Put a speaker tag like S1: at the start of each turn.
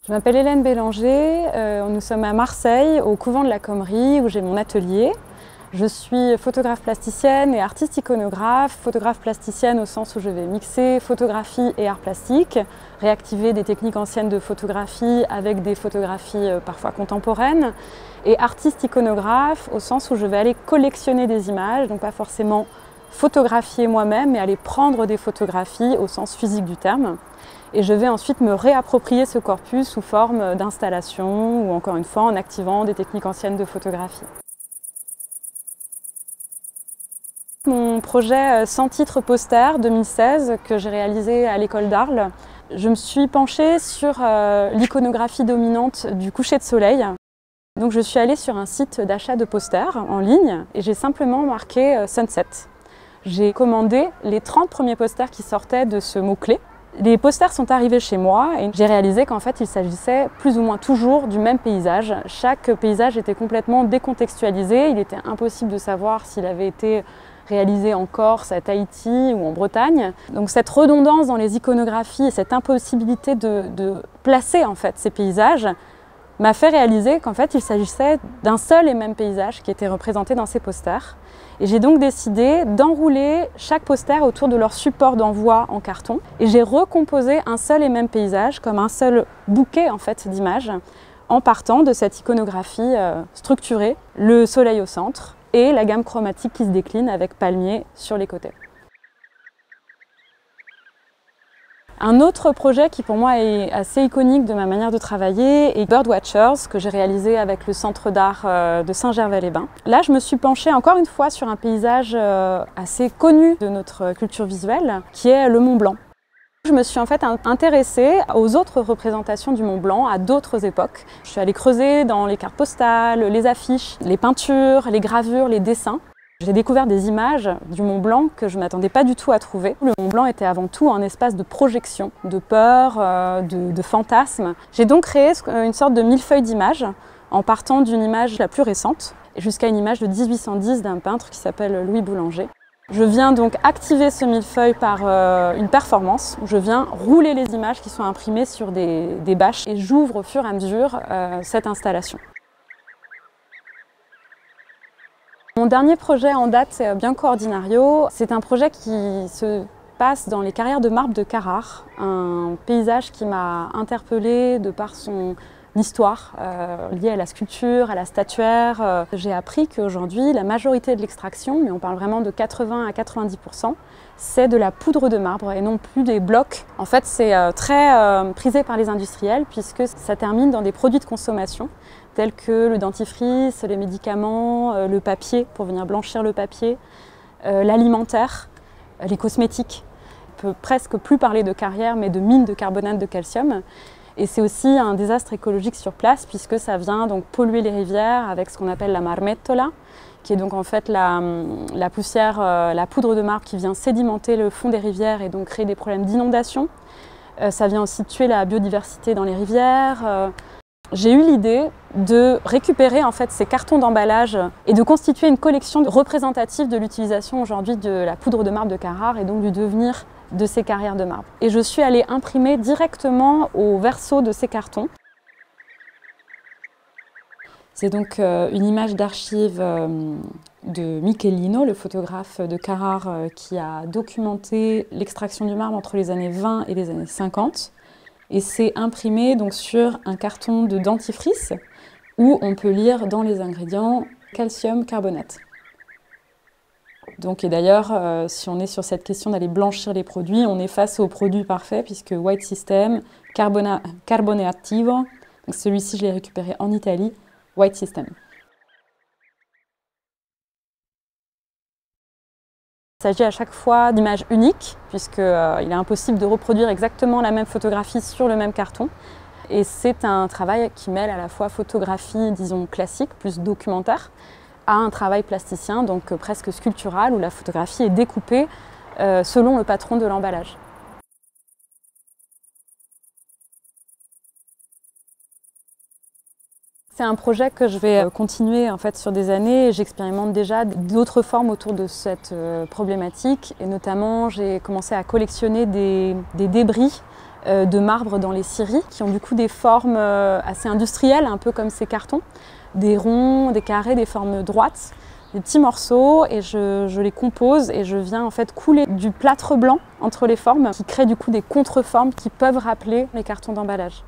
S1: Je m'appelle Hélène Bélanger, nous sommes à Marseille, au couvent de la Commerie, où j'ai mon atelier. Je suis photographe plasticienne et artiste iconographe, photographe plasticienne au sens où je vais mixer photographie et art plastique, réactiver des techniques anciennes de photographie avec des photographies parfois contemporaines, et artiste iconographe au sens où je vais aller collectionner des images, donc pas forcément photographier moi-même, mais aller prendre des photographies au sens physique du terme. Et je vais ensuite me réapproprier ce corpus sous forme d'installation ou encore une fois en activant des techniques anciennes de photographie. Mon projet Sans titre poster 2016 que j'ai réalisé à l'école d'Arles, je me suis penchée sur l'iconographie dominante du coucher de soleil. Donc je suis allée sur un site d'achat de posters en ligne et j'ai simplement marqué Sunset. J'ai commandé les 30 premiers posters qui sortaient de ce mot-clé. Les posters sont arrivés chez moi et j'ai réalisé qu'en fait il s'agissait plus ou moins toujours du même paysage. Chaque paysage était complètement décontextualisé, il était impossible de savoir s'il avait été réalisé en Corse, à Tahiti ou en Bretagne. Donc cette redondance dans les iconographies et cette impossibilité de placer en fait ces paysages m'a fait réaliser qu'en fait il s'agissait d'un seul et même paysage qui était représenté dans ces posters. Et j'ai donc décidé d'enrouler chaque poster autour de leur support d'envoi en carton. Et j'ai recomposé un seul et même paysage comme un seul bouquet en fait d'images en partant de cette iconographie structurée, le soleil au centre et la gamme chromatique qui se décline avec palmiers sur les côtés. Un autre projet qui pour moi est assez iconique de ma manière de travailler est Birdwatchers, que j'ai réalisé avec le Centre d'art de Saint-Gervais-les-Bains. Là, je me suis penchée encore une fois sur un paysage assez connu de notre culture visuelle, qui est le Mont Blanc. Je me suis en fait intéressée aux autres représentations du Mont Blanc à d'autres époques. Je suis allée creuser dans les cartes postales, les affiches, les peintures, les gravures, les dessins. J'ai découvert des images du Mont Blanc que je ne m'attendais pas du tout à trouver. Le Mont Blanc était avant tout un espace de projection, de peur, de fantasme. J'ai donc créé une sorte de millefeuille d'images en partant d'une image la plus récente jusqu'à une image de 1810 d'un peintre qui s'appelle Louis Boulanger. Je viens donc activer ce millefeuille par une performance où je viens rouler les images qui sont imprimées sur des bâches et j'ouvre au fur et à mesure cette installation. Mon dernier projet en date, c'est Bianco Ordinario. C'est un projet qui se passe dans les carrières de marbre de Carrare, un paysage qui m'a interpellée de par son histoire liée à la sculpture, à la statuaire. J'ai appris qu'aujourd'hui, la majorité de l'extraction, mais on parle vraiment de 80 à 90%, c'est de la poudre de marbre et non plus des blocs. En fait, c'est très prisé par les industriels puisque ça termine dans des produits de consommation tels que le dentifrice, les médicaments, le papier pour venir blanchir le papier, l'alimentaire, les cosmétiques. On ne peut presque plus parler de carrière mais de mines de carbonate de calcium. Et c'est aussi un désastre écologique sur place puisque ça vient donc polluer les rivières avec ce qu'on appelle la marmettola, qui est donc en fait la poussière, la poudre de marbre qui vient sédimenter le fond des rivières et donc créer des problèmes d'inondation. Ça vient aussi tuer la biodiversité dans les rivières. J'ai eu l'idée de récupérer en fait ces cartons d'emballage et de constituer une collection représentative de l'utilisation aujourd'hui de la poudre de marbre de Carrare et donc du devenir de ces carrières de marbre. Et je suis allée imprimer directement au verso de ces cartons. C'est donc une image d'archive de Michelino, le photographe de Carrare qui a documenté l'extraction du marbre entre les années 20 et les années 50. Et c'est imprimé donc sur un carton de dentifrice où on peut lire dans les ingrédients calcium carbonate. Donc, et d'ailleurs, si on est sur cette question d'aller blanchir les produits, on est face au produit parfait puisque White System, Carbone Attivo, celui-ci je l'ai récupéré en Italie, White System. Il s'agit à chaque fois d'images uniques, puisqu'il est impossible de reproduire exactement la même photographie sur le même carton. Et c'est un travail qui mêle à la fois photographie, disons, classique, plus documentaire, à un travail plasticien, donc presque sculptural, où la photographie est découpée selon le patron de l'emballage. C'est un projet que je vais continuer en fait sur des années. J'expérimente déjà d'autres formes autour de cette problématique et notamment j'ai commencé à collectionner des débris de marbre dans les scieries, qui ont du coup des formes assez industrielles, un peu comme ces cartons, des ronds, des carrés, des formes droites, des petits morceaux, et je les compose et je viens en fait couler du plâtre blanc entre les formes qui crée du coup des contreformes qui peuvent rappeler les cartons d'emballage.